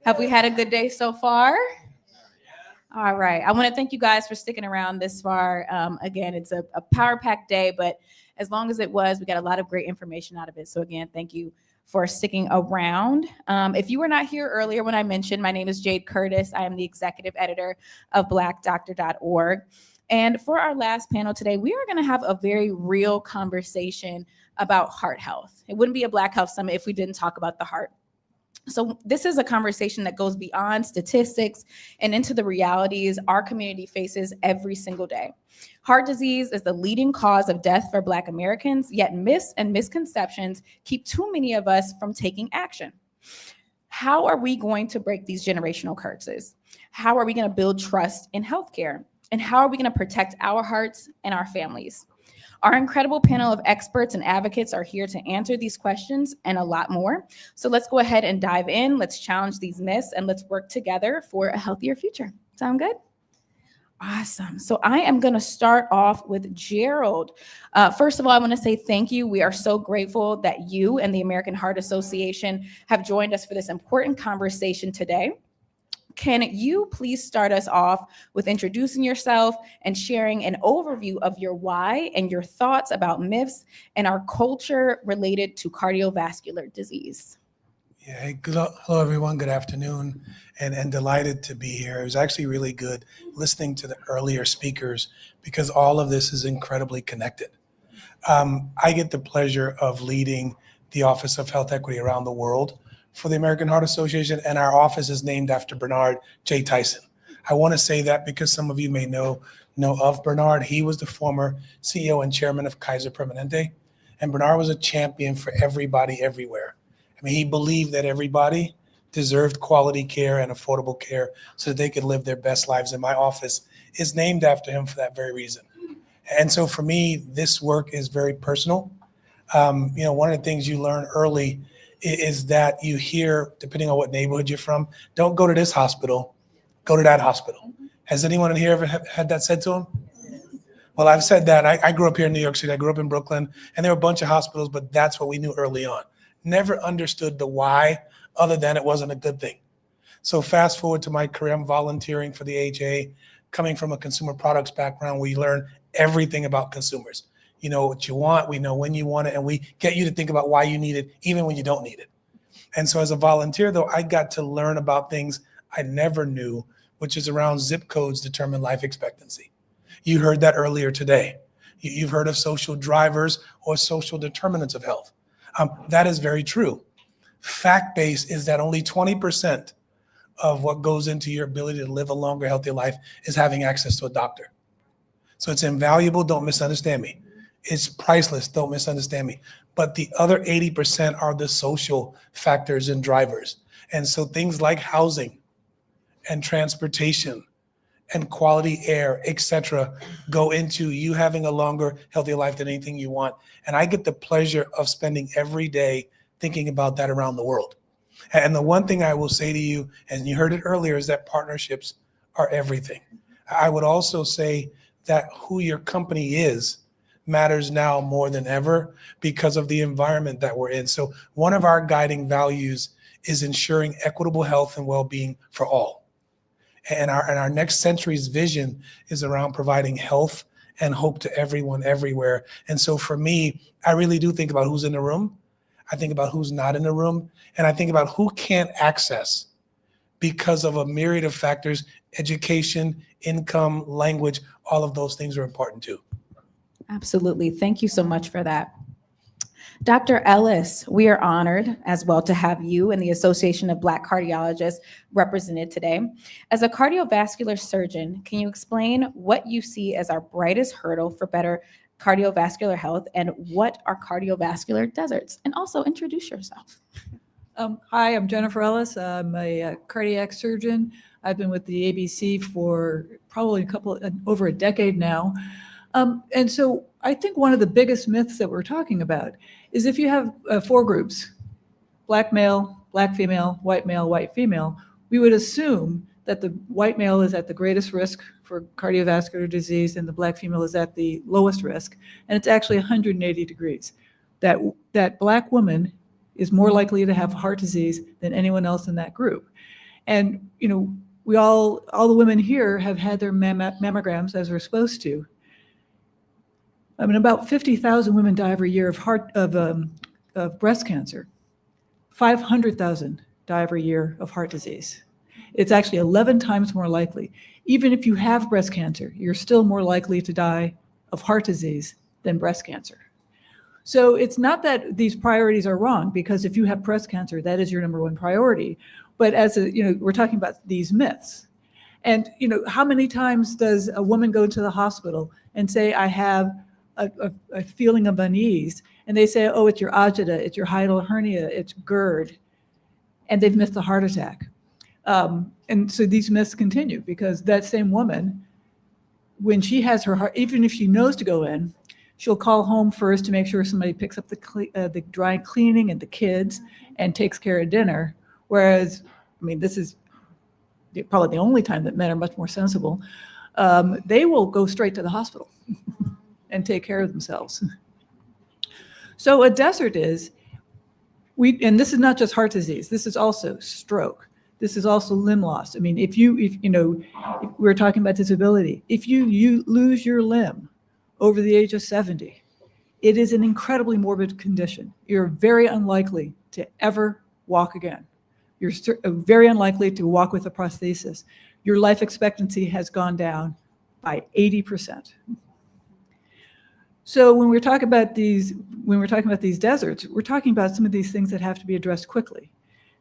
Have we had a good day so far? All right. I want to thank you guys for sticking around this far. Again, it's a power-packed day, but as long as it was, we got a lot of great information out of it. So again, thank you for sticking around. If you were not here earlier when I mentioned, my name is Jade Curtis. I am the executive editor of blackdoctor.org. And for our last panel today, we are going to have a very real conversation about heart health. It wouldn't be a Black Health Summit if we didn't talk about the heart. So this is a conversation that goes beyond statistics and into the realities our community faces every single day. Heart disease is the leading cause of death for Black Americans, yet myths and misconceptions keep too many of us from taking action. How are we going to break these generational curses? How are we going to build trust in healthcare? And how are we going to protect our hearts and our families? Our incredible panel of experts and advocates are here to answer these questions and a lot more. So let's go ahead and dive in. Let's challenge these myths and let's work together for a healthier future. Sound good? Awesome. So I am going to start off with Gerald. First of all, I want to say thank you. We are so grateful that you and the American Heart Association have joined us for this important conversation today. Can you please start us off with introducing yourself and sharing an overview of your why and your thoughts about myths and our culture related to cardiovascular disease? Yeah, hey, hello everyone, good afternoon, and delighted to be here. It was actually really good listening to the earlier speakers because all of this is incredibly connected. I get the pleasure of leading the Office of Health Equity around the world for the American Heart Association, and our office is named after Bernard J. Tyson. I want to say that because some of you may know of Bernard. He was the former CEO and chairman of Kaiser Permanente, and Bernard was a champion for everybody everywhere. I mean, he believed that everybody deserved quality care and affordable care so that they could live their best lives, and my office is named after him for that very reason. And so for me, this work is very personal. One of the things you learn early is that you hear, depending on what neighborhood you're from, don't go to this hospital, go to that hospital. Has anyone in here ever had that said to them? Well, I've said that. I grew up here in New York City. I grew up in Brooklyn, and there were a bunch of hospitals, but that's what we knew early on. Never understood the why, other than it wasn't a good thing. So fast forward to my career, I'm volunteering for the AHA, coming from a consumer products background. We learn everything about consumers. You know what you want, we know when you want it, and we get you to think about why you need it, even when you don't need it. And so as a volunteer, though, I got to learn about things I never knew, which is around zip codes determine life expectancy. You heard that earlier today. You've heard of social drivers or social determinants of health. That is very true. Fact-based is that only 20% of what goes into your ability to live a longer, healthier life is having access to a doctor. So it's invaluable, don't misunderstand me. It's priceless, don't misunderstand me. But the other 80% are the social factors and drivers. And so things like housing and transportation and quality air, et cetera, go into you having a longer, healthier life than anything you want. And I get the pleasure of spending every day thinking about that around the world. And the one thing I will say to you, and you heard it earlier, is that partnerships are everything. I would also say that who your company is matters now more than ever because of the environment that we're in. So one of our guiding values is ensuring equitable health and well-being for all. And our next century's vision is around providing health and hope to everyone everywhere. And so for me, I really do think about who's in the room. I think about who's not in the room. And I think about who can't access because of a myriad of factors: education, income, language, all of those things are important too. Absolutely. Thank you so much for that. Dr. Ellis, we are honored as well to have you and the Association of Black Cardiologists represented today. As a cardiovascular surgeon, can you explain what you see as our brightest hurdle for better cardiovascular health and what are cardiovascular deserts? And also introduce yourself. Hi, I'm Jennifer Ellis. I'm a cardiac surgeon. I've been with the ABC for probably over a decade now. And so I think one of the biggest myths that we're talking about is if you have 4 groups, black male, black female, white female, we would assume that the white male is at the greatest risk for cardiovascular disease and the black female is at the lowest risk. And it's actually 180 degrees. That black woman is more likely to have heart disease than anyone else in that group. And, all the women here have had their mammograms as we're supposed to. I mean, about 50,000 women die every year of breast cancer. 500,000 die every year of heart disease. It's actually 11 times more likely. Even if you have breast cancer, you're still more likely to die of heart disease than breast cancer. So it's not that these priorities are wrong, because if you have breast cancer, that is your number one priority. But we're talking about these myths. And, how many times does a woman go to the hospital and say, I have a feeling of unease, and they say, oh, it's your agita, it's your hiatal hernia, it's GERD, and they've missed a heart attack. And so these myths continue, because that same woman, when she has her heart, even if she knows to go in, she'll call home first to make sure somebody picks up the dry cleaning and the kids and takes care of dinner. Whereas, this is probably the only time that men are much more sensible. They will go straight to the hospital and take care of themselves. So a desert is, and this is not just heart disease, this is also stroke. This is also limb loss. If we're talking about disability, if you lose your limb over the age of 70, it is an incredibly morbid condition. You're very unlikely to ever walk again. You're very unlikely to walk with a prosthesis. Your life expectancy has gone down by 80%. So when we're talking about these deserts, we're talking about some of these things that have to be addressed quickly.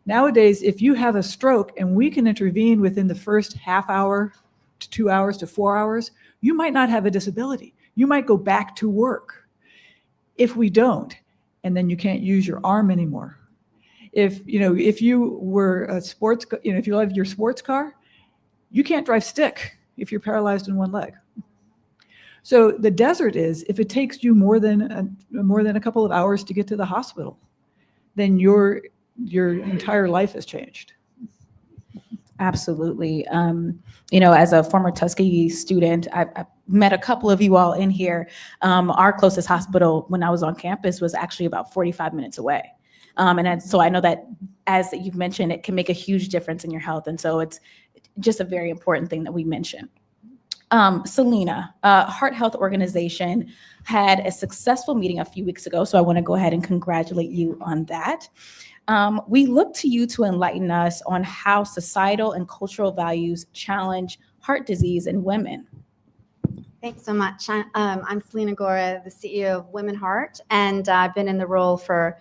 Nowadays, if you have a stroke and we can intervene within the first half hour to 2 hours to 4 hours, you might not have a disability. You might go back to work. If we don't, and then you can't use your arm anymore. If you were if you love your sports car, you can't drive stick if you're paralyzed in one leg. So the desert is, if it takes you more than a couple of hours to get to the hospital, then your entire life has changed. Absolutely. As a former Tuskegee student, I met a couple of you all in here. Our closest hospital when I was on campus was actually about 45 minutes away. So I know that, as you've mentioned, it can make a huge difference in your health. And so it's just a very important thing that we mention. Celina, Heart Health Organization, had a successful meeting a few weeks ago. So I want to go ahead and congratulate you on that. We look to you to enlighten us on how societal and cultural values challenge heart disease in women. Thanks so much. I'm Celina Gorre, the CEO of WomenHeart, and I've been in the role for,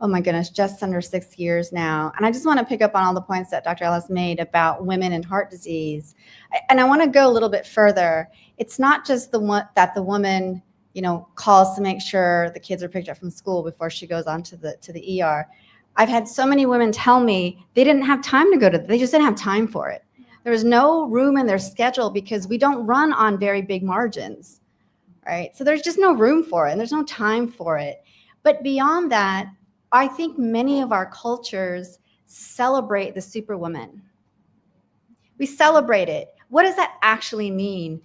oh my goodness, just under 6 years now. And I just want to pick up on all the points that Dr. Ellis made about women and heart disease. And I want to go a little bit further. It's not just the woman, calls to make sure the kids are picked up from school before she goes on to the ER. I've had so many women tell me they didn't have time to they just didn't have time for it. There was no room in their schedule because we don't run on very big margins, right? So there's just no room for it and there's no time for it. But beyond that, I think many of our cultures celebrate the superwoman. We celebrate it. What does that actually mean?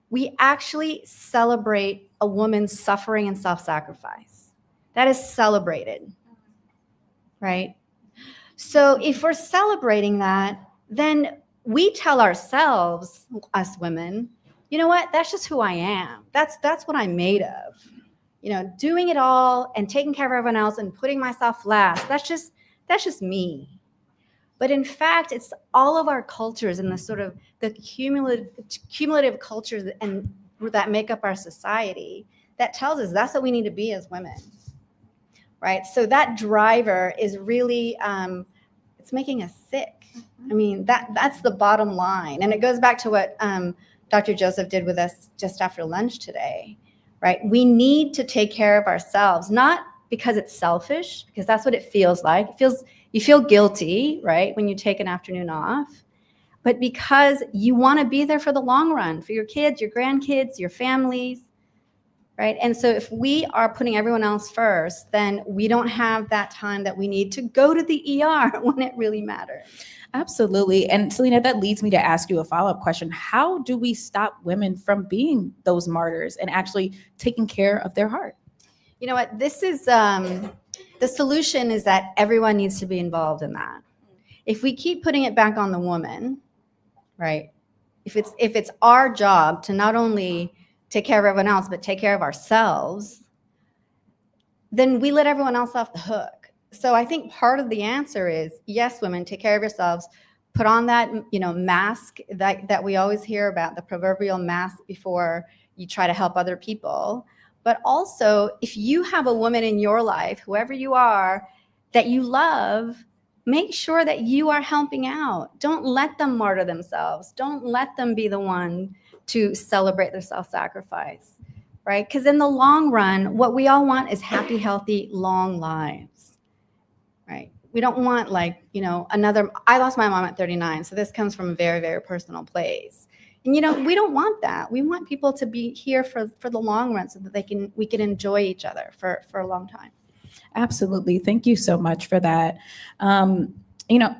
We actually celebrate a woman's suffering and self-sacrifice. That is celebrated. Right? So if we're celebrating that, then we tell ourselves, us women, you know what? That's just who I am. That's what I'm made of. Doing it all and taking care of everyone else and putting myself last. That's just me. But in fact, it's all of our cultures and the sort of the cumulative cultures and that make up our society that tells us that's what we need to be as women. Right? So that driver is really, it's making us sick. That's the bottom line. And it goes back to what Dr. Joseph did with us just after lunch today, right? We need to take care of ourselves, not because it's selfish, because that's what it feels like. You feel guilty, right, when you take an afternoon off, but because you want to be there for the long run, for your kids, your grandkids, your families. Right? And so if we are putting everyone else first, then we don't have that time that we need to go to the ER when it really matters. Absolutely. And Celina, that leads me to ask you a follow-up question. How do we stop women from being those martyrs and actually taking care of their heart? You know what? This is the solution is that everyone needs to be involved in that. if we keep putting it back on the woman, right? If it's our job to not only take care of everyone else, but take care of ourselves, then we let everyone else off the hook. So I think part of the answer is, yes, women, take care of yourselves. Put on that, mask that we always hear about, the proverbial mask before you try to help other people. But also, if you have a woman in your life, whoever you are, that you love, make sure that you are helping out. Don't let them martyr themselves. Don't let them be the one to celebrate their self-sacrifice, right? Because in the long run, what we all want is happy, healthy, long lives, right? We don't want I lost my mom at 39, so this comes from a very, very personal place. And, we don't want that. We want people to be here for the long run so that we can enjoy each other for a long time. Absolutely. Thank you so much for that.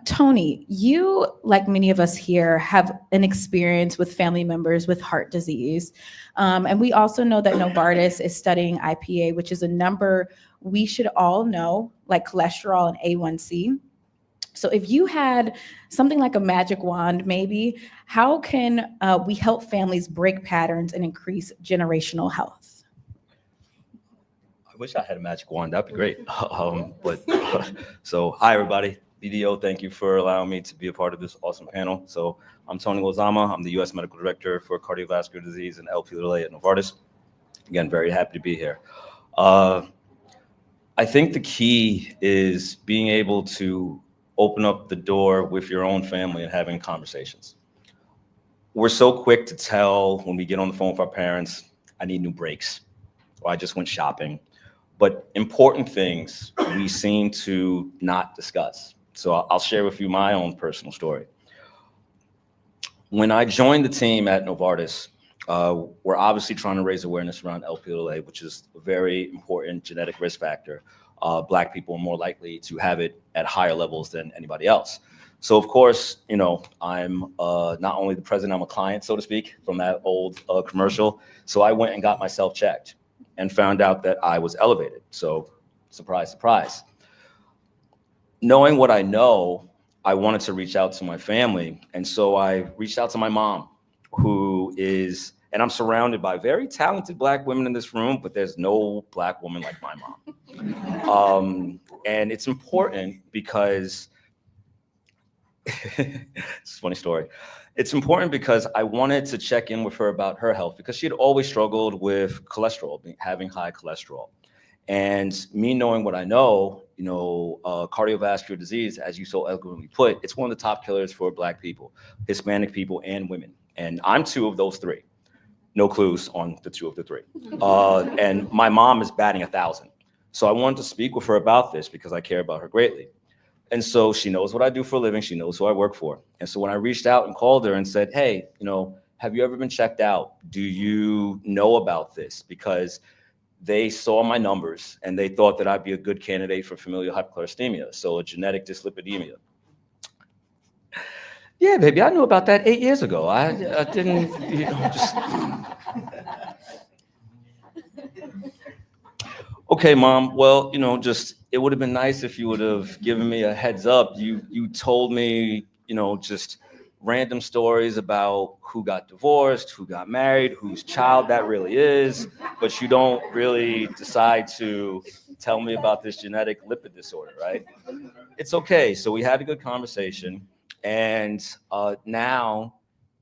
Tony, you, like many of us here, have an experience with family members with heart disease. And we also know that Novartis is studying IPA, which is a number we should all know, like cholesterol and A1C. So if you had something like a magic wand, maybe, how can we help families break patterns and increase generational health? I wish I had a magic wand. That'd be great. So hi, everybody. BDO, thank you for allowing me to be a part of this awesome panel. So I'm Tony Lozama. I'm the U.S. Medical Director for Cardiovascular Disease and Lp(a) at Novartis. Again, very happy to be here. I think the key is being able to open up the door with your own family and having conversations. We're so quick to tell when we get on the phone with our parents, I need new brakes, or I just went shopping. But important things we seem to not discuss. So I'll share with you my own personal story. When I joined the team at Novartis, we're obviously trying to raise awareness around Lp(a), which is a very important genetic risk factor. Black people are more likely to have it at higher levels than anybody else. So of course, I'm not only the president, I'm a client, so to speak, from that old commercial. So I went and got myself checked and found out that I was elevated. So surprise, surprise. Knowing what I know, I wanted to reach out to my family. And so I reached out to my mom, who is, and I'm surrounded by very talented Black women in this room, but there's no Black woman like my mom. And it's important because, it's a funny story. It's important because I wanted to check in with her about her health because she had always struggled with cholesterol, having high cholesterol. And me knowing what I know, cardiovascular disease, as you so eloquently put, it's one of the top killers for Black people, Hispanic people, and women. And I'm two of those three. No clues on the two of the three. And my mom is batting 1,000. So I wanted to speak with her about this because I care about her greatly. And so she knows what I do for a living. She knows who I work for. And so when I reached out and called her and said, hey, have you ever been checked out? Do you know about this? Because they saw my numbers and they thought that I'd be a good candidate for familial hypercholesterolemia, so a genetic dyslipidemia. Yeah, baby, I knew about that 8 years ago. I didn't, just. Okay, Mom, well, it would have been nice if you would have given me a heads up. You told me, just random stories about who got divorced, who got married, whose child that really is, but you don't really decide to tell me about this genetic lipid disorder, right? It's okay. So we had a good conversation, and now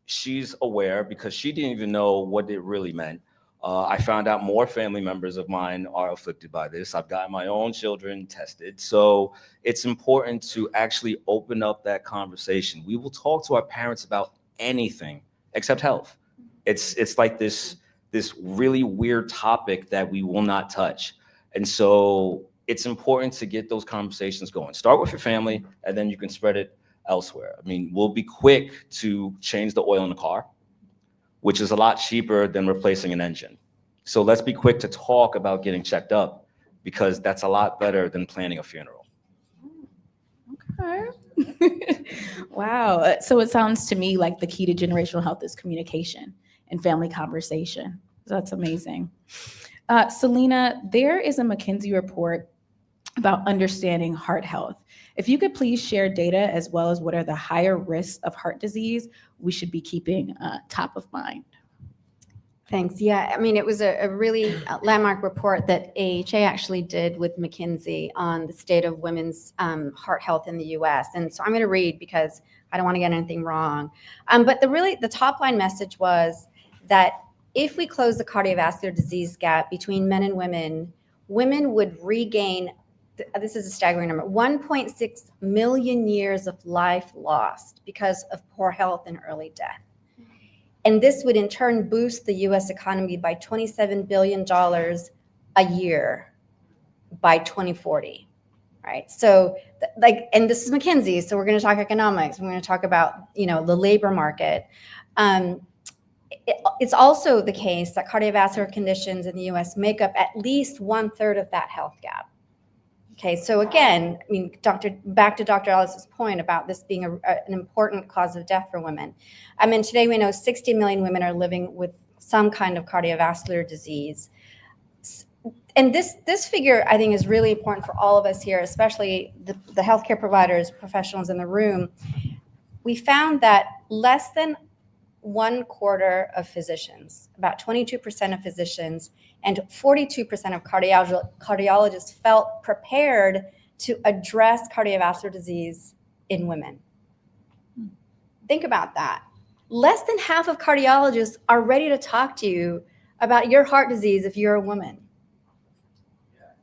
she's aware because she didn't even know what it really meant. I found out more family members of mine are afflicted by this. I've got my own children tested. So it's important to actually open up that conversation. We will talk to our parents about anything except health. It's like this really weird topic that we will not touch. And so it's important to get those conversations going. Start with your family, and then you can spread it elsewhere. I mean, we'll be quick to change the oil in the car, which is a lot cheaper than replacing an engine. So let's be quick to talk about getting checked up because that's a lot better than planning a funeral. Okay. Wow. So it sounds to me like the key to generational health is communication and family conversation. That's amazing. Celina, there is a McKinsey report about understanding heart health. If you could please share data as well as what are the higher risks of heart disease we should be keeping top of mind. Thanks. Yeah, I mean, it was a really landmark report that AHA actually did with McKinsey on the state of women's heart health in the U.S. And so I'm going to read because I don't want to get anything wrong. But the top line message was that if we close the cardiovascular disease gap between men and women, women would regain, this is a staggering number, 1.6 million years of life lost because of poor health and early death. And this would in turn boost the US economy by $27 billion a year by 2040, right? So and this is McKinsey, so we're gonna talk economics, we're gonna talk about, the labor market. It's also the case that cardiovascular conditions in the US make up at least 1/3 of that health gap. Okay, so again, I mean, back to Dr. Ellis's point about this being an important cause of death for women. I mean, today we know 60 million women are living with some kind of cardiovascular disease. And this figure, I think, is really important for all of us here, especially the healthcare providers, professionals in the room. We found that less than 1/4 of physicians, about 22% of physicians, and 42% of cardiologists felt prepared to address cardiovascular disease in women. Think about that. Less than half of cardiologists are ready to talk to you about your heart disease if you're a woman.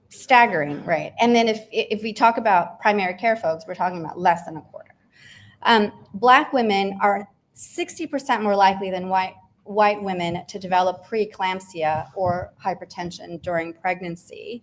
Staggering, right? And then if we talk about primary care folks, we're talking about less than 1/4. Black women are 60% more likely than white women to develop preeclampsia or hypertension during pregnancy.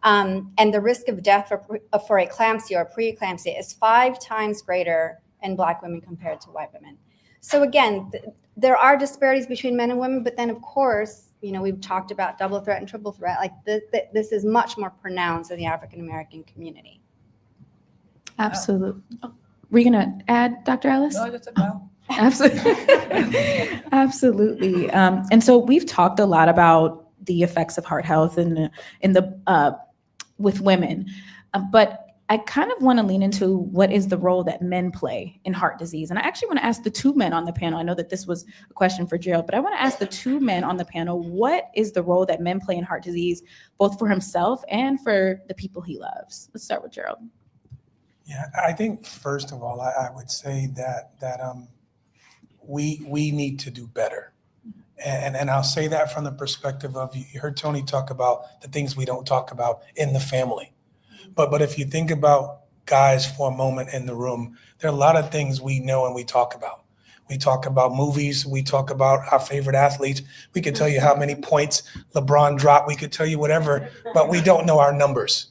And the risk of death for eclampsia or preeclampsia is 5 times greater in Black women compared to white women. So again, there are disparities between men and women, but then of course, we've talked about double threat and triple threat. Like this is much more pronounced in the African American community. Absolutely. Were you gonna add, Dr. Ellis? No, just about. Absolutely. Absolutely. And so we've talked a lot about the effects of heart health with women, but I kind of want to lean into what is the role that men play in heart disease. And I actually want to ask the two men on the panel. I know that this was a question for Gerald, but I want to ask the two men on the panel, what is the role that men play in heart disease, both for himself and for the people he loves? Let's start with Gerald. Yeah, I think first of all, I would say that we need to do better. And I'll say that from the perspective of, you heard Tony talk about the things we don't talk about in the family. But if you think about guys for a moment in the room, there are a lot of things we know and we talk about. We talk about movies. We talk about our favorite athletes. We could tell you how many points LeBron dropped. We could tell you whatever, but we don't know our numbers.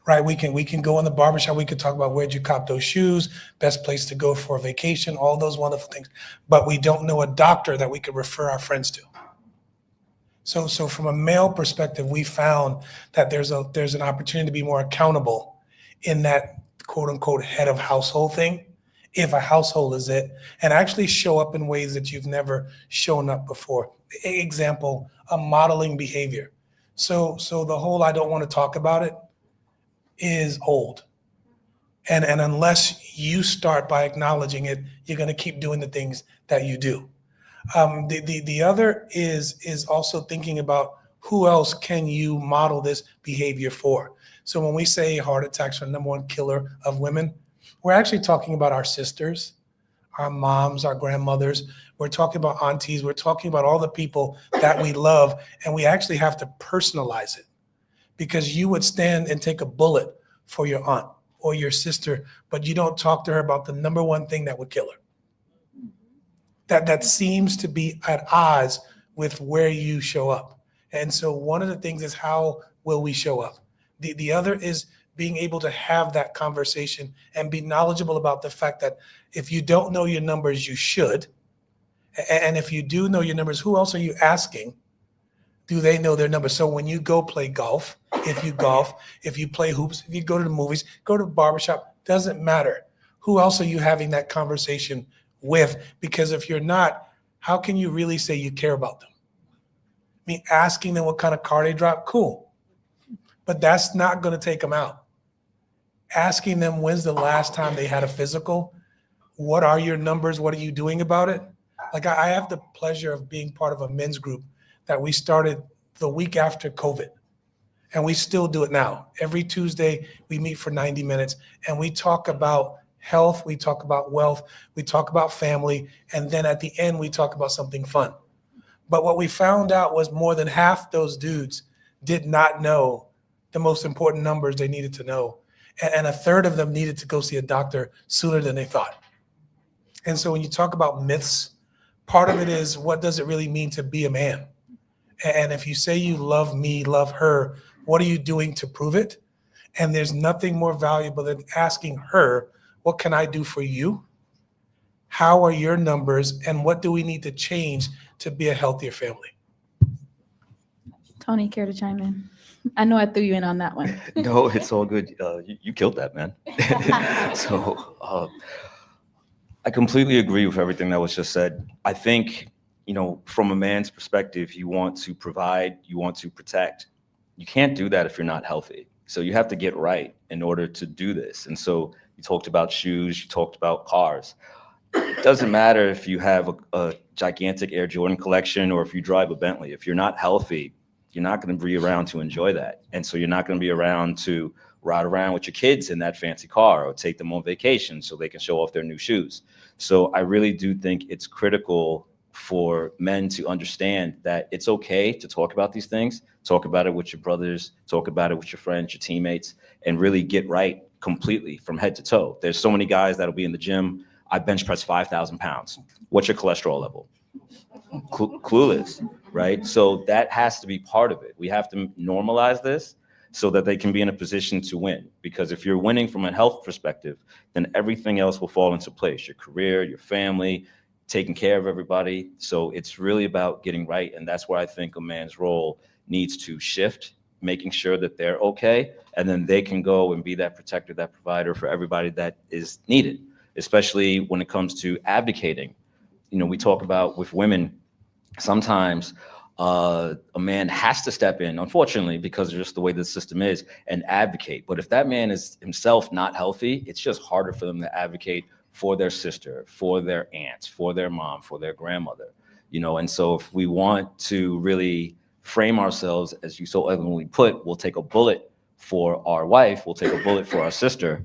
Right, we can go in the barbershop, we could talk about where'd you cop those shoes, best place to go for a vacation, all those wonderful things. But we don't know a doctor that we could refer our friends to. So from a male perspective, we found that there's an opportunity to be more accountable in that quote unquote head of household thing, if a household is it, and actually show up in ways that you've never shown up before. Example, a modeling behavior. So the whole I don't want to talk about it is old. And unless you start by acknowledging it, you're going to keep doing the things that you do. The other is also thinking about who else can you model this behavior for. So when we say heart attacks are the #1 killer of women, we're actually talking about our sisters, our moms, our grandmothers. We're talking about aunties. We're talking about all the people that we love, and we actually have to personalize it. Because you would stand and take a bullet for your aunt or your sister, but you don't talk to her about the #1 thing that would kill her. That seems to be at odds with where you show up. And so one of the things is, how will we show up? The other is being able to have that conversation and be knowledgeable about the fact that if you don't know your numbers, you should. And if you do know your numbers, who else are you asking? Do they know their numbers? So when you go play golf, if you play hoops, if you go to the movies, go to the barbershop, doesn't matter. Who else are you having that conversation with? Because if you're not, how can you really say you care about them? I mean, asking them what kind of car they drive, cool. but that's not going to take them out. Asking them when's the last time they had a physical, what are your numbers, what are you doing about it? Like I have the pleasure of being part of a men's group that we started the week after COVID. And we still do it now. Every Tuesday, we meet for 90 minutes and we talk about health, we talk about wealth, we talk about family, and then at the end, we talk about something fun. But what we found out was more than half those dudes did not know the most important numbers they needed to know. And a third of them needed to go see a doctor sooner than they thought. And so when you talk about myths, part of it is, what does it really mean to be a man? And if you say you love me, love her, what are you doing to prove it? And there's nothing more valuable than asking her, what can I do for you? How are your numbers? And what do we need to change to be a healthier family? Tony, care to chime in? I know I threw you in on that one. No, it's all good. You killed that, man. So I completely agree with everything that was just said. I think, from a man's perspective, you want to provide, you want to protect. You can't do that if you're not healthy. So you have to get right in order to do this. And so you talked about shoes, you talked about cars. It doesn't matter if you have a gigantic Air Jordan collection or if you drive a Bentley. If you're not healthy, you're not going to be around to enjoy that. And so you're not going to be around to ride around with your kids in that fancy car or take them on vacation so they can show off their new shoes. So I really do think it's critical for men to understand that it's okay to talk about these things, talk about it with your brothers, talk about it with your friends, your teammates, and really get right completely from head to toe. There's so many guys that'll be in the gym. I bench press 5,000 pounds. What's your cholesterol level? Clueless, right? So that has to be part of it. We have to normalize this so that they can be in a position to win. Because if you're winning from a health perspective, then everything else will fall into place. Your career, your family, taking care of everybody. So it's really about getting right. And that's where I think a man's role needs to shift, making sure that they're okay. And then they can go and be that protector, that provider for everybody that is needed, especially when it comes to abdicating. We talk about with women, sometimes a man has to step in, unfortunately, because of just the way the system is, and advocate. But if that man is himself not healthy, it's just harder for them to advocate for their sister, for their aunts, for their mom, for their grandmother, and so if we want to really frame ourselves, as you so eloquently put, we'll take a bullet for our wife, we'll take a bullet for our sister,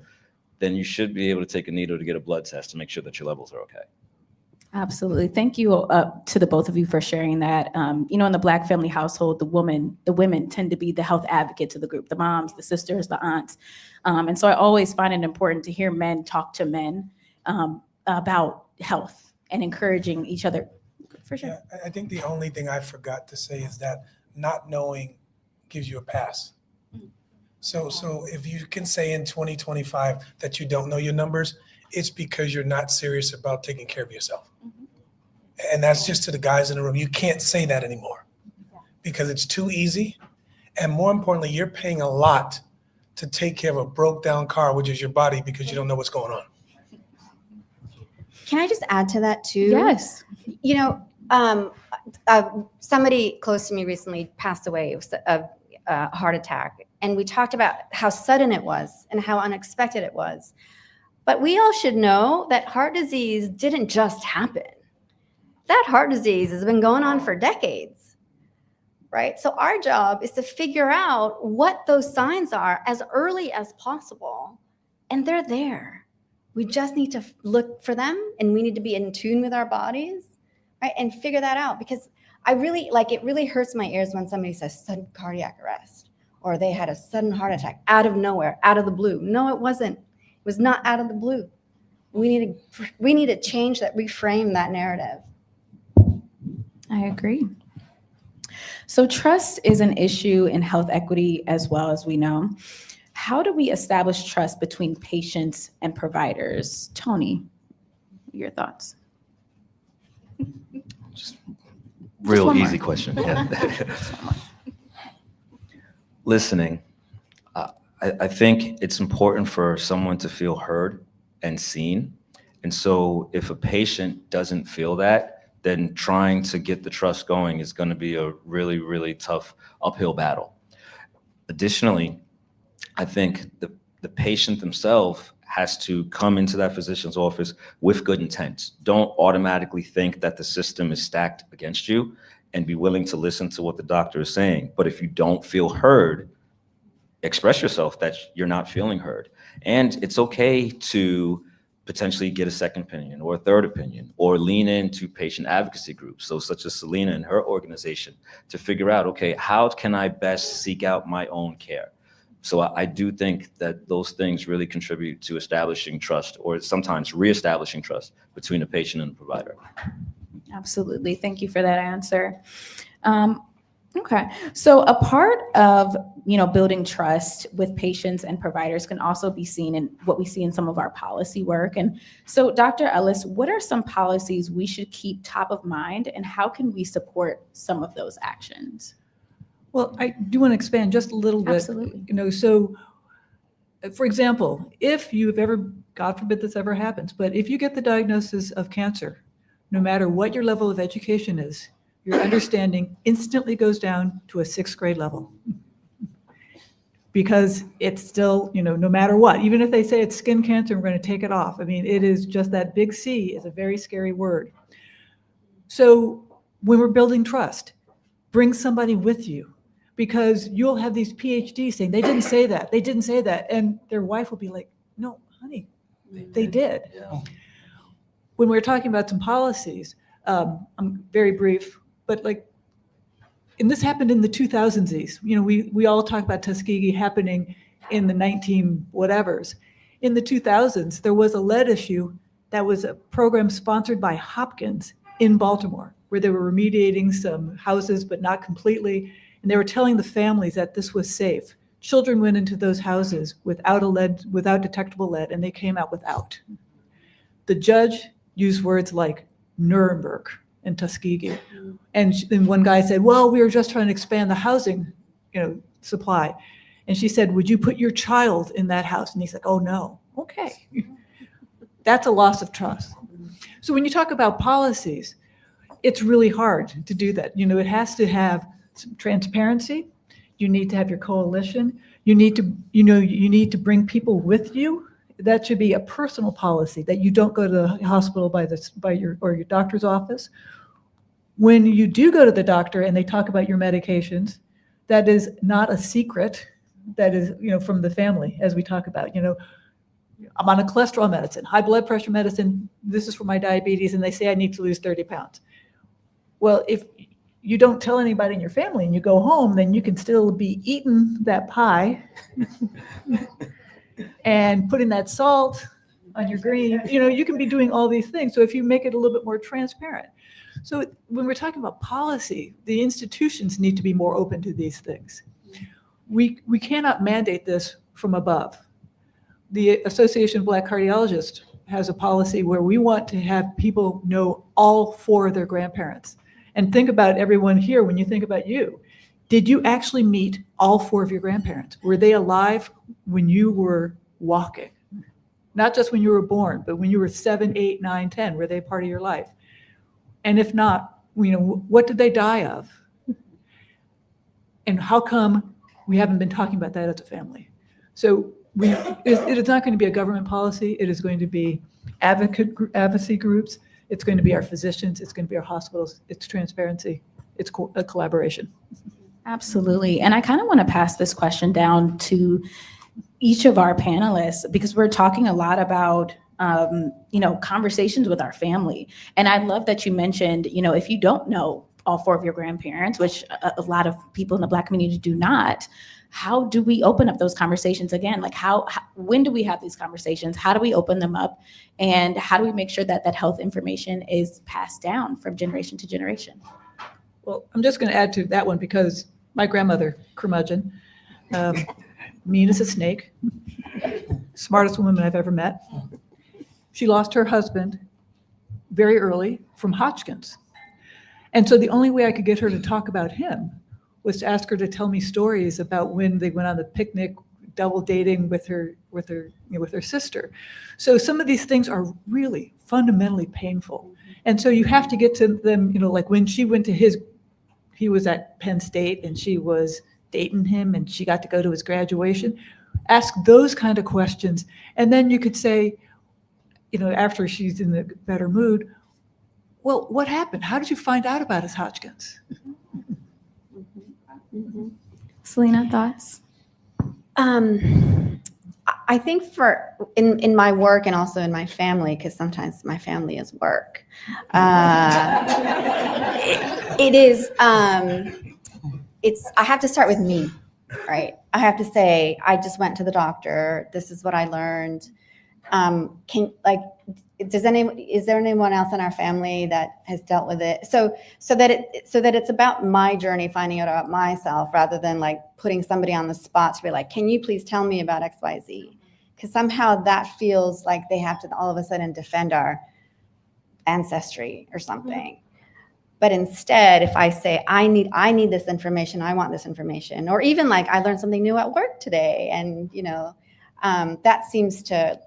then you should be able to take a needle to get a blood test to make sure that your levels are okay. Absolutely. Thank you to the both of you for sharing that. In the Black family household, the women tend to be the health advocates of the group, the moms, the sisters, the aunts. And so I always find it important to hear men talk to men about health and encouraging each other. For sure. Yeah, I think the only thing I forgot to say is that not knowing gives you a pass. So if you can say in 2025 that you don't know your numbers, it's because you're not serious about taking care of yourself. And that's just to the guys in the room. You can't say that anymore because it's too easy. And more importantly, you're paying a lot to take care of a broke down car, which is your body, because you don't know what's going on. Can I just add to that too? Yes. Somebody close to me recently passed away of a heart attack. And we talked about how sudden it was and how unexpected it was. But we all should know that heart disease didn't just happen. That heart disease has been going on for decades, right? So our job is to figure out what those signs are as early as possible. And they're there. We just need to look for them, and we need to be in tune with our bodies, right? And figure that out, because it really hurts my ears when somebody says sudden cardiac arrest, or they had a sudden heart attack out of nowhere, out of the blue. No, it wasn't. It was not out of the blue. We need to change that, reframe that narrative. I agree. So trust is an issue in health equity as well, as we know. How do we establish trust between patients and providers? Tony, your thoughts? Real easy question. Yeah. Listening. I think it's important for someone to feel heard and seen. And so if a patient doesn't feel that, then trying to get the trust going is going to be a really, really tough uphill battle. Additionally, I think the patient themselves has to come into that physician's office with good intent. Don't automatically think that the system is stacked against you, and be willing to listen to what the doctor is saying. But if you don't feel heard, express yourself that you're not feeling heard. And it's okay to potentially get a second opinion or a third opinion, or lean into patient advocacy groups, so such as Celina and her organization, to figure out, okay, how can I best seek out my own care? So I do think that those things really contribute to establishing trust, or sometimes reestablishing trust between a patient and a provider. Absolutely. Thank you for that answer. Okay. So a part of, building trust with patients and providers can also be seen in what we see in some of our policy work. And so, Dr. Ellis, what are some policies we should keep top of mind, and how can we support some of those actions? Well, I do want to expand just a little bit. Absolutely. So for example, if you've ever, God forbid this ever happens, but if you get the diagnosis of cancer, no matter what your level of education is, your understanding instantly goes down to a 6th grade level. Because it's still, no matter what, even if they say it's skin cancer, we're going to take it off. I mean, it is just that big C is a very scary word. So when we're building trust, bring somebody with you, because you'll have these PhDs saying, they didn't say that, they didn't say that. And their wife will be like, no, honey, they did. Yeah. When we're talking about some policies, I'm very brief, but and this happened in the 2000s. We all talk about Tuskegee happening in the 19 whatevers. In the 2000s, there was a lead issue that was a program sponsored by Hopkins in Baltimore, where they were remediating some houses, but not completely. And they were telling the families that this was safe. Children went into those houses without detectable lead, and they came out without. The judge used words like Nuremberg and Tuskegee. And one guy said, well, we were just trying to expand the housing, supply. And she said, would you put your child in that house? And he's like, oh no. Okay. That's a loss of trust. So when you talk about policies, it's really hard to do that. It has to have some transparency. You need to have your coalition. You need to bring people with you. That should be a personal policy, that you don't go to the hospital by your doctor's office. When you do go to the doctor and they talk about your medications, that is not a secret. That is, from the family, as we talk about, I'm on a cholesterol medicine, high blood pressure medicine. This is for my diabetes. And they say I need to lose 30 pounds. Well, if you don't tell anybody in your family and you go home, then you can still be eating that pie and putting that salt on your green. You can be doing all these things. So if you make it a little bit more transparent. So when we're talking about policy, the institutions need to be more open to these things. We cannot mandate this from above. The Association of Black Cardiologists has a policy where we want to have people know all 4 of their grandparents. And think about everyone here, when you think about you, did you actually meet all 4 of your grandparents? Were they alive when you were walking? Not just when you were born, but when you were 7, 8, 9, 10, were they part of your life? And if not, what did they die of? And how come we haven't been talking about that as a family? So it is not going to be a government policy. It is going to be advocacy groups. It's going to be our physicians. It's going to be our hospitals. It's transparency. It's a collaboration. Absolutely. And I kind of want to pass this question down to each of our panelists, because we're talking a lot about conversations with our family. And I love that you mentioned, if you don't know all 4 of your grandparents, which a lot of people in the Black community do not, how do we open up those conversations again? Like when do we have these conversations? How do we open them up? And how do we make sure that that health information is passed down from generation to generation? Well, I'm just going to add to that one, because my grandmother, curmudgeon, mean as a snake, smartest woman I've ever met. She lost her husband very early from Hodgkin's. And so the only way I could get her to talk about him was to ask her to tell me stories about when they went on the picnic, double dating with her sister. So some of these things are really fundamentally painful. And so you have to get to them, like when she went to he was at Penn State and she was dating him and she got to go to his graduation. Ask those kind of questions. And then you could say, after she's in a better mood, well, what happened? How did you find out about his Hodgkin's? Celina, thoughts? I think in my work and also in my family, because sometimes my family is work, it is, I have to start with me, right? I have to say, I just went to the doctor. This is what I learned. Is there anyone else in our family that has dealt with it? So that it's about my journey, finding out about myself, rather than like putting somebody on the spot to be like, can you please tell me about XYZ? Because somehow that feels like they have to all of a sudden defend our ancestry or something. But instead, if I say, I need this information, I want this information, or even like I learned something new at work today, and that seems to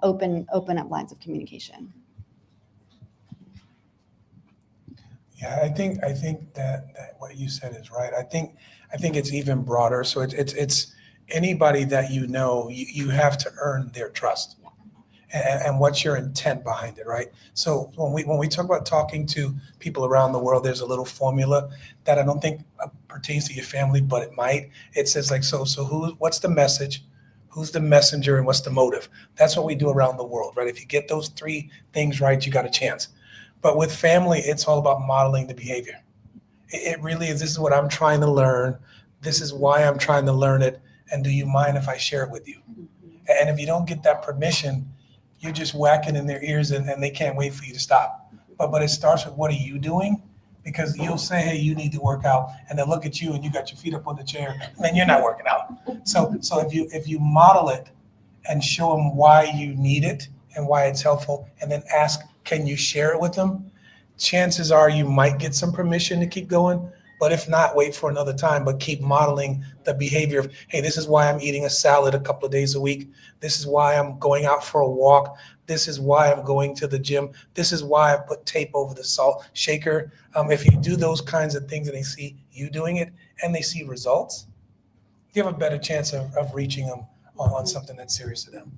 open up lines of communication. Yeah, I think that what you said is right. I think it's even broader. So it's anybody that you have to earn their trust. And what's your intent behind it, right? So when we talk about talking to people around the world, there's a little formula that I don't think pertains to your family, but it might. It says like, so what's the message? Who's the messenger, and what's the motive? That's what we do around the world, right? If you get those three things right, you got a chance. But with family, it's all about modeling the behavior. It really is. This is what I'm trying to learn. This is why I'm trying to learn it. And do you mind if I share it with you? And if you don't get that permission, you're just whacking in their ears and they can't wait for you to stop. But it starts with, what are you doing? Because you'll say, hey, you need to work out, and they'll look at you and you got your feet up on the chair, and then you're not working out. So if you model it and show them why you need it and why it's helpful, and then ask, can you share it with them? Chances are you might get some permission to keep going, but if not, wait for another time, but keep modeling the behavior of, hey, this is why I'm eating a salad a couple of days a week. This is why I'm going out for a walk. This is why I'm going to the gym. This is why I put tape over the salt shaker. If you do those kinds of things and they see you doing it and they see results, you have a better chance of reaching them on something that's serious to them.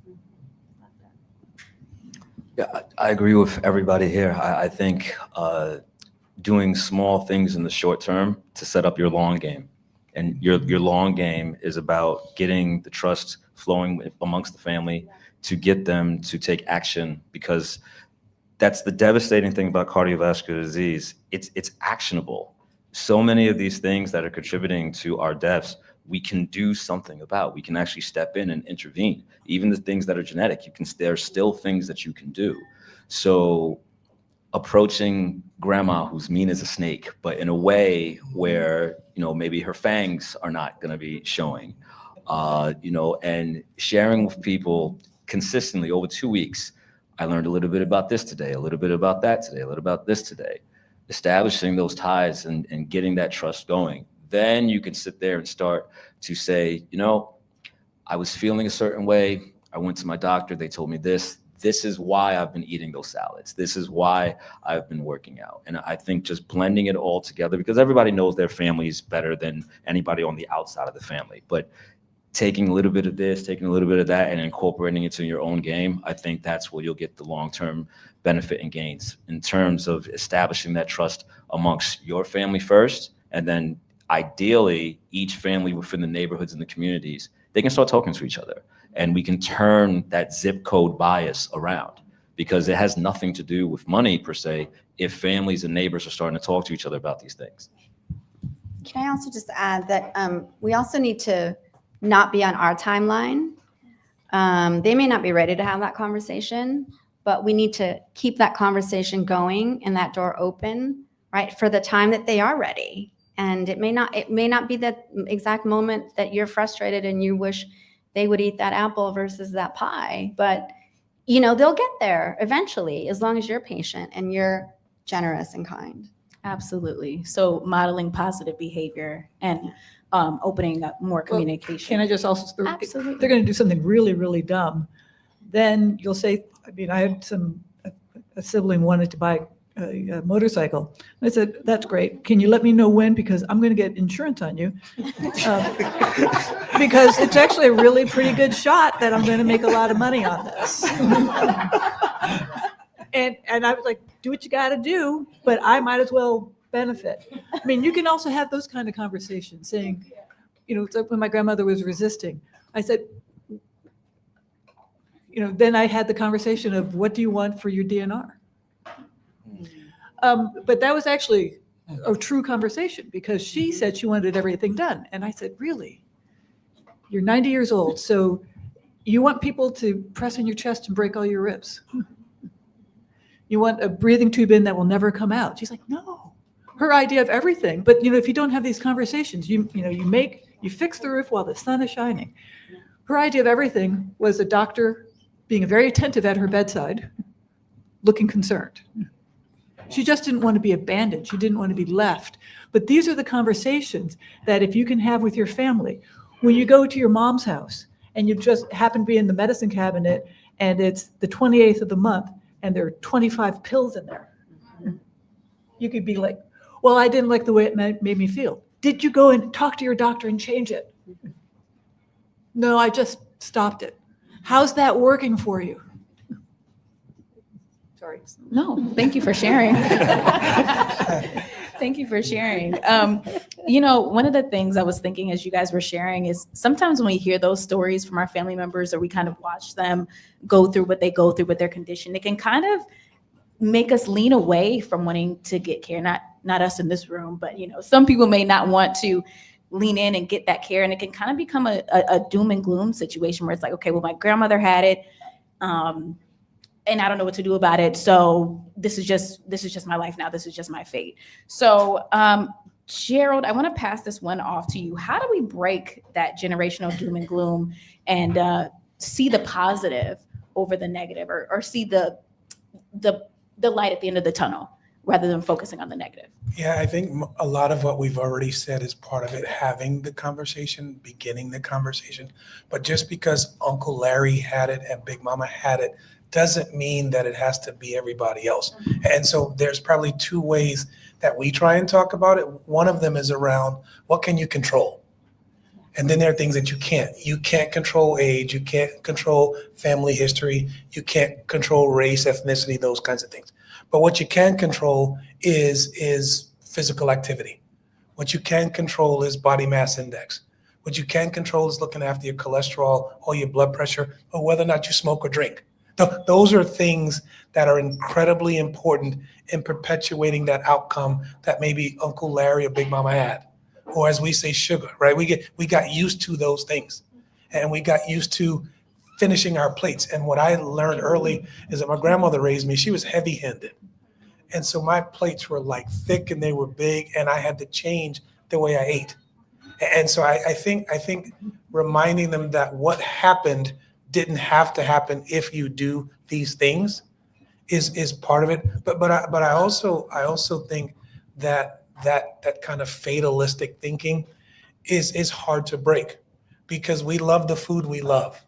Yeah, I agree with everybody here. I think doing small things in the short term to set up your long game. And your long game is about getting the trust flowing amongst the family to get them to take action, because that's the devastating thing about cardiovascular disease. It's actionable. So many of these things that are contributing to our deaths, we can do something about. We can actually step in and intervene. Even the things that are genetic, there's still things that you can do. So approaching grandma who's mean as a snake, but in a way where, maybe her fangs are not going to be showing, and sharing with people consistently over 2 weeks. I learned a little bit about this today, a little bit about that today, a little about this today. Establishing those ties and getting that trust going. Then you can sit there and start to say, I was feeling a certain way. I went to my doctor. They told me this. This is why I've been eating those salads. This is why I've been working out. And I think just blending it all together, because everybody knows their families better than anybody on the outside of the family. But taking a little bit of this, taking a little bit of that, and incorporating it to your own game, I think that's where you'll get the long-term benefit and gains in terms of establishing that trust amongst your family first, and then ideally each family within the neighborhoods and the communities, they can start talking to each other. And we can turn that zip code bias around, because it has nothing to do with money per se if families and neighbors are starting to talk to each other about these things. Can I also just add that we also need to not be on our timeline. They may not be ready to have that conversation, but we need to keep that conversation going and that door open, right, for the time that they are ready. And it may not be that exact moment that you're frustrated and you wish they would eat that apple versus that pie, but they'll get there eventually, as long as you're patient and you're generous and kind. Absolutely. So modeling positive behavior and opening up more communication. Can I just also, Absolutely. if they're going to do something really, really dumb, then you'll say, I had a sibling wanted to buy a motorcycle. I said, that's great. Can you let me know when? Because I'm going to get insurance on you. Because it's actually a really pretty good shot that I'm going to make a lot of money on this. And I was like, do what you got to do, but I might as well benefit. I mean, you can also have those kind of conversations saying, it's like when my grandmother was resisting, I said, then I had the conversation of what do you want for your DNR? But that was actually a true conversation because she said she wanted everything done. And I said, really? You're 90 years old, so you want people to press in your chest and break all your ribs? You want a breathing tube in that will never come out? She's like, no. Her idea of everything. But, if you don't have these conversations, you fix the roof while the sun is shining. Her idea of everything was a doctor being very attentive at her bedside, looking concerned. She just didn't want to be abandoned. She didn't want to be left. But these are the conversations that if you can have with your family, when you go to your mom's house and you just happen to be in the medicine cabinet and it's the 28th of the month and there are 25 pills in there, you could be like, well, I didn't like the way it made me feel. Did you go and talk to your doctor and change it? No, I just stopped it. How's that working for you? Sorry. No, thank you for sharing. Thank you for sharing. One of the things I was thinking as you guys were sharing is sometimes when we hear those stories from our family members or we kind of watch them go through what they go through with their condition, it can kind of make us lean away from wanting to get care. Not us in this room, but some people may not want to lean in and get that care, and it can kind of become a doom and gloom situation where it's like, okay, well, my grandmother had it, and I don't know what to do about it. So this is just my life now. This is just my fate. So Gerald, I want to pass this one off to you. How do we break that generational doom and gloom and see the positive over the negative, or see the light at the end of the tunnel rather than focusing on the negative? Yeah, I think a lot of what we've already said is part of it, having the conversation, beginning the conversation. But just because Uncle Larry had it and Big Mama had it doesn't mean that it has to be everybody else. And so there's probably two ways that we try and talk about it. One of them is around what can you control? And then there are things that you can't. You can't control age. You can't control family history. You can't control race, ethnicity, those kinds of things. But what you can control is physical activity. What you can control is body mass index. What you can control is looking after your cholesterol or your blood pressure or whether or not you smoke or drink. Those are things that are incredibly important in perpetuating that outcome that maybe Uncle Larry or Big Mama had. Or as we say, sugar, right? We got used to those things, and we got used to finishing our plates. And what I learned early is that my grandmother raised me. She was heavy-handed, and so my plates were like thick and they were big, and I had to change the way I ate. And so I think reminding them that what happened didn't have to happen if you do these things is part of it. But I also think that kind of fatalistic thinking is hard to break because we love the food we love.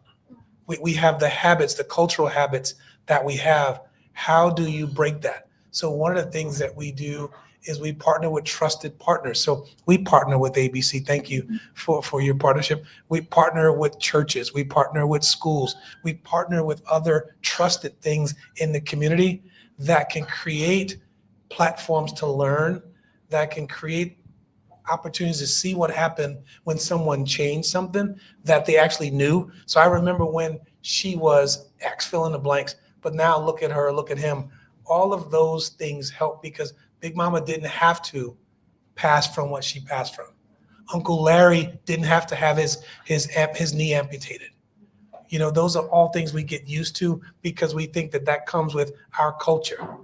We have the habits, the cultural habits that we have. How do you break that? So one of the things that we do is we partner with trusted partners. So we partner with ABC. Thank you for your partnership. We partner with churches. We partner with schools. We partner with other trusted things in the community that can create platforms to learn, that can create opportunities to see what happened when someone changed something that they actually knew. So I remember when she was X fill in the blanks, but now look at her, look at him. All of those things help because Big Mama didn't have to pass from what she passed from. Uncle Larry didn't have to have his knee amputated. You know, those are all things we get used to because we think that comes with our culture.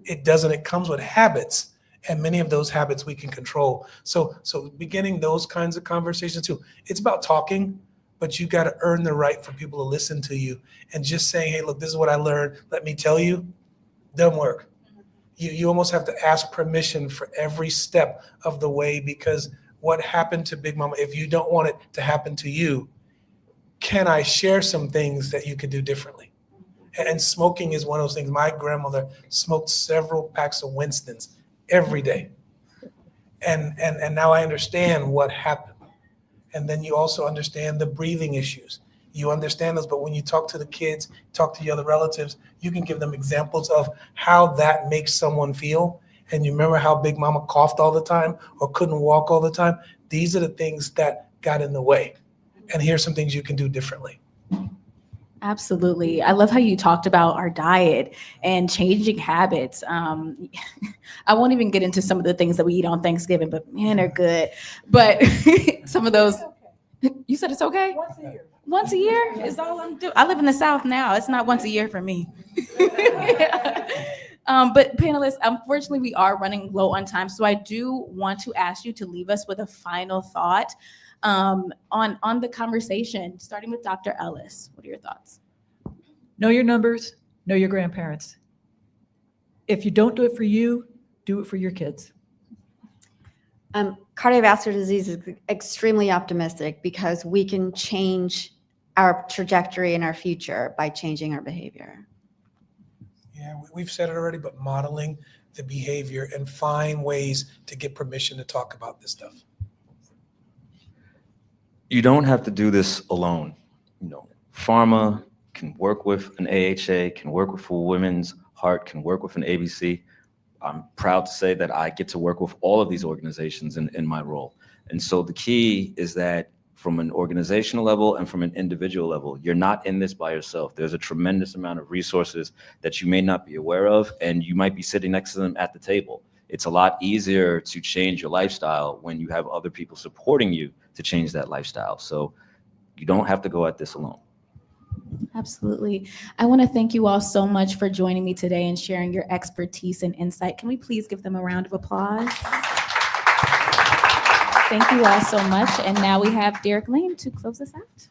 It doesn't. It comes with habits, and many of those habits we can control. So beginning those kinds of conversations too. It's about talking, but you got to earn the right for people to listen to you. And just saying, hey, look, this is what I learned. Let me tell you, doesn't work. You almost have to ask permission for every step of the way because what happened to Big Mama, if you don't want it to happen to you, can I share some things that you could do differently? And smoking is one of those things. My grandmother smoked several packs of Winstons every day. And now I understand what happened. And then you also understand the breathing issues. You understand those, but when you talk to the kids, talk to your other relatives, you can give them examples of how that makes someone feel. And you remember how Big Mama coughed all the time or couldn't walk all the time? These are the things that got in the way. And here's some things you can do differently. Absolutely. I love how you talked about our diet and changing habits. I won't even get into some of the things that we eat on Thanksgiving, but man, they're good. But some of those, you said it's okay? Once a year. Once a year is all I'm doing. I live in the South now. It's not once a year for me. But panelists, unfortunately, we are running low on time. So I do want to ask you to leave us with a final thought on the conversation, starting with Dr. Ellis. What are your thoughts? Know your numbers, know your grandparents. If you don't do it for you, do it for your kids. Cardiovascular disease is extremely optimistic because we can change our trajectory in our future by changing our behavior. Yeah, we've said it already, but modeling the behavior and find ways to get permission to talk about this stuff. You don't have to do this alone. Pharma can work with an AHA, can work with Women's Heart, can work with an ABC. I'm proud to say that I get to work with all of these organizations in my role. And so the key is that from an organizational level and from an individual level, you're not in this by yourself. There's a tremendous amount of resources that you may not be aware of, and you might be sitting next to them at the table. It's a lot easier to change your lifestyle when you have other people supporting you to change that lifestyle. So you don't have to go at this alone. Absolutely. I want to thank you all so much for joining me today and sharing your expertise and insight. Can we please give them a round of applause? Thank you all so much. And now we have Derek Lane to close us out.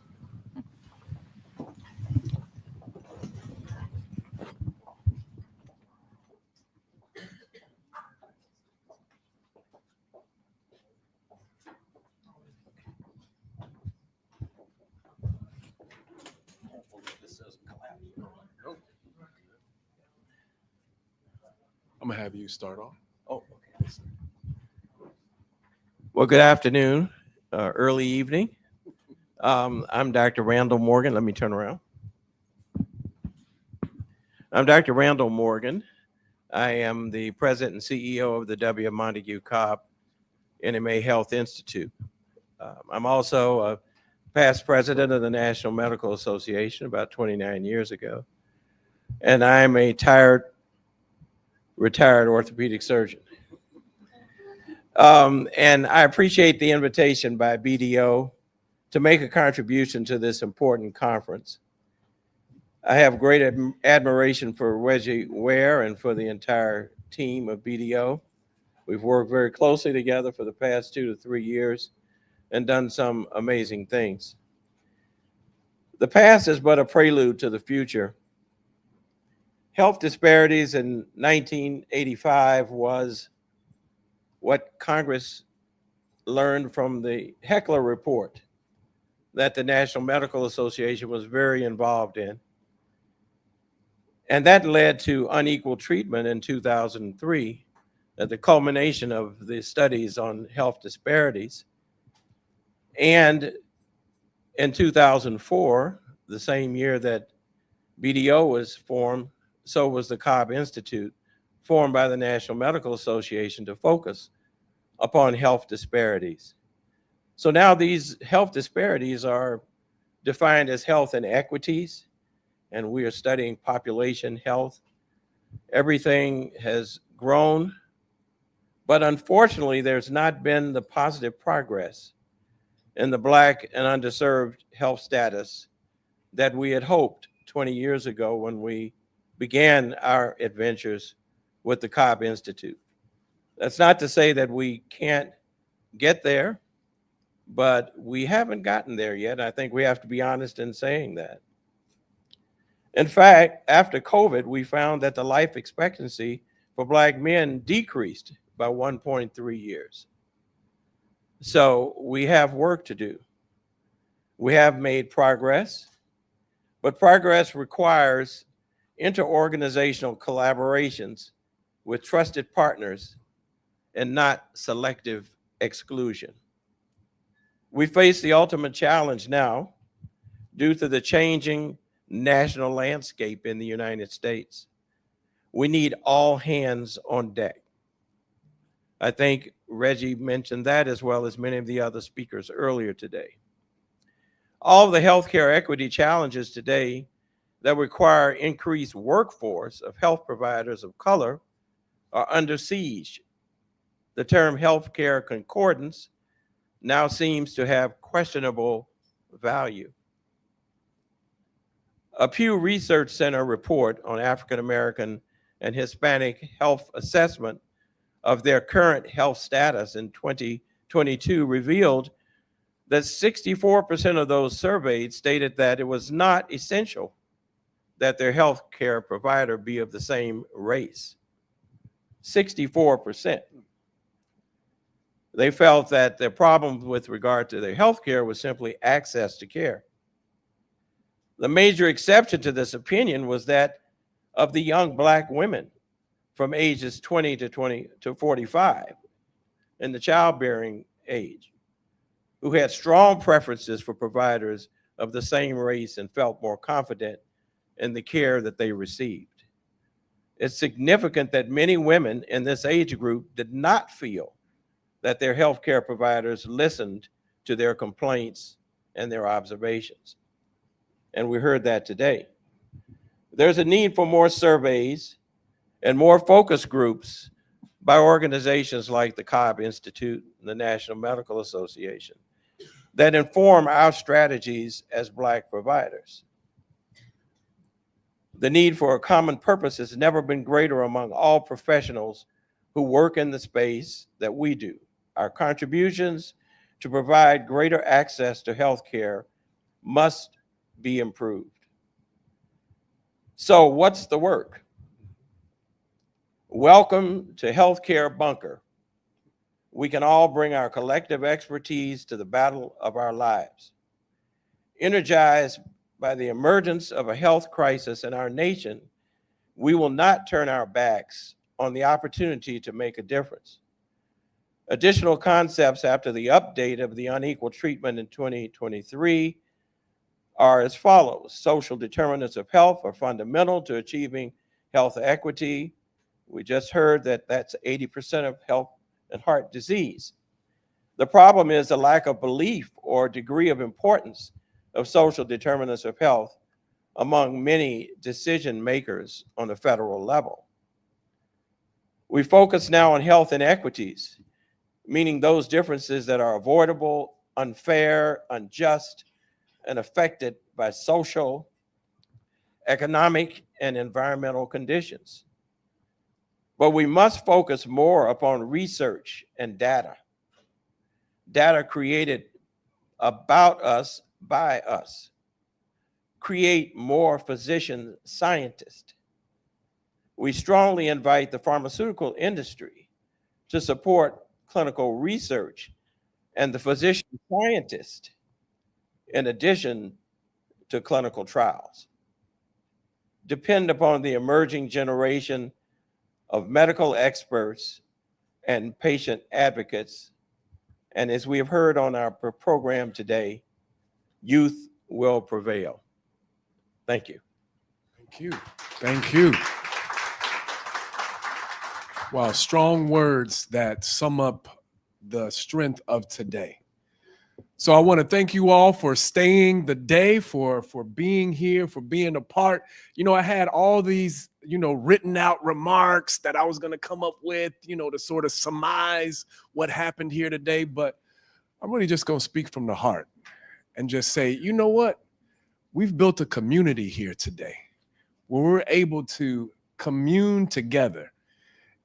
I'm gonna have you start off. Oh, okay. Well, good afternoon, early evening. I'm Dr. Randall Morgan. Let me turn around. I'm Dr. Randall Morgan. I am the president and CEO of the W. Montague Cobb NMA Health Institute. I'm also a past president of the National Medical Association about 29 years ago. And I'm a retired orthopedic surgeon. And I appreciate the invitation by BDO to make a contribution to this important conference. I have great admiration for Reggie Ware and for the entire team of BDO. We've worked very closely together for the past 2 to 3 years and done some amazing things. The past is but a prelude to the future. Health disparities in 1985 was what Congress learned from the Heckler Report that the National Medical Association was very involved in. And that led to unequal treatment in 2003, at the culmination of the studies on health disparities. And in 2004, the same year that BDO was formed, so was the Cobb Institute, formed by the National Medical Association to focus upon health disparities. So now these health disparities are defined as health inequities, and we are studying population health. Everything has grown, but unfortunately, there's not been the positive progress in the Black and underserved health status that we had hoped 20 years ago when we began our adventures with the Cobb Institute. That's not to say that we can't get there, but we haven't gotten there yet. I think we have to be honest in saying that. In fact, after COVID, we found that the life expectancy for Black men decreased by 1.3 years. So we have work to do. We have made progress, but progress requires interorganizational collaborations with trusted partners and not selective exclusion. We face the ultimate challenge now due to the changing national landscape in the United States. We need all hands on deck. I think Reggie mentioned that as well as many of the other speakers earlier today. All of the healthcare equity challenges today that require increased workforce of health providers of color are under siege. The term healthcare concordance now seems to have questionable value. A Pew Research Center report on African American and Hispanic health assessment of their current health status in 2022 revealed that 64% of those surveyed stated that it was not essential that their health care provider be of the same race. 64%. They felt that the problem with regard to their health care was simply access to care. The major exception to this opinion was that of the young Black women from ages 20 to 45 in the childbearing age, who had strong preferences for providers of the same race and felt more confident in the care that they received. It's significant that many women in this age group did not feel that their healthcare providers listened to their complaints and their observations. And we heard that today. There's a need for more surveys and more focus groups by organizations like the Cobb Institute and the National Medical Association that inform our strategies as Black providers. The need for a common purpose has never been greater among all professionals who work in the space that we do. Our contributions to provide greater access to health care must be improved. So what's the work? Welcome to Healthcare Bunker. We can all bring our collective expertise to the battle of our lives. Energized by the emergence of a health crisis in our nation, we will not turn our backs on the opportunity to make a difference. Additional concepts after the update of the unequal treatment in 2023 are as follows. Social determinants of health are fundamental to achieving health equity. We just heard that that's 80% of health and heart disease. The problem is the lack of belief or degree of importance of social determinants of health among many decision makers on the federal level. We focus now on health inequities, meaning those differences that are avoidable, unfair, unjust, and affected by social, economic, and environmental conditions. But we must focus more upon research and data. Data created about us by us. Create more physician scientists. We strongly invite the pharmaceutical industry to support clinical research and the physician scientist in addition to clinical trials. Depend upon the emerging generation of medical experts and patient advocates. And as we have heard on our program today, youth will prevail. Thank you. Thank you. Thank you. Wow, strong words that sum up the strength of today. So I want to thank you all for staying the day, for being here, for being a part. You know, I had all these, written out remarks that I was going to come up with, to sort of surmise what happened here today. But I'm really just going to speak from the heart and just say, you know what? We've built a community here today where we're able to commune together.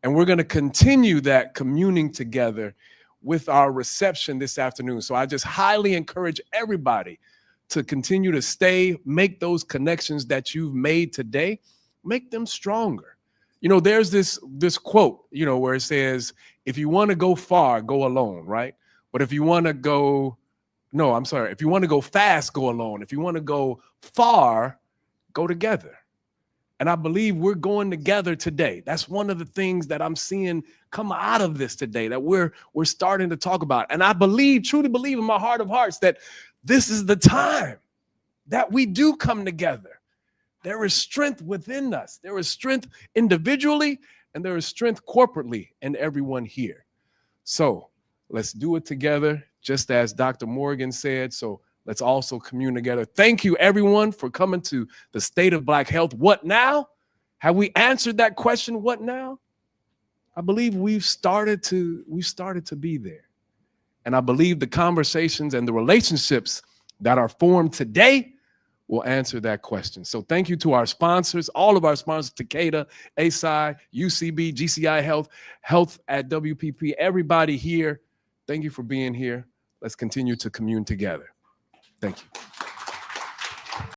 And we're going to continue that communing together with our reception this afternoon. So I just highly encourage everybody to continue to stay, make those connections that you've made today, make them stronger. There's this quote, where it says, if you want to go far, go alone, right? But if you want to go, if you want to go fast, go alone. If you want to go far, go together. And I believe we're going together today. That's one of the things that I'm seeing come out of this today that we're starting to talk about. And I truly believe in my heart of hearts that this is the time that we do come together. There is strength within us. There is strength individually, and there is strength corporately in everyone here. So let's do it together, just as Dr. Morgan said. So let's also commune together. Thank you, everyone, for coming to the State of Black Health. What now? Have we answered that question, what now? I believe we've started to be there. And I believe the conversations and the relationships that are formed today will answer that question. So thank you to our sponsors, all of our sponsors, Takeda, ASI, UCB, GCI Health, Health at WPP, everybody here. Thank you for being here. Let's continue to commune together. Thank you.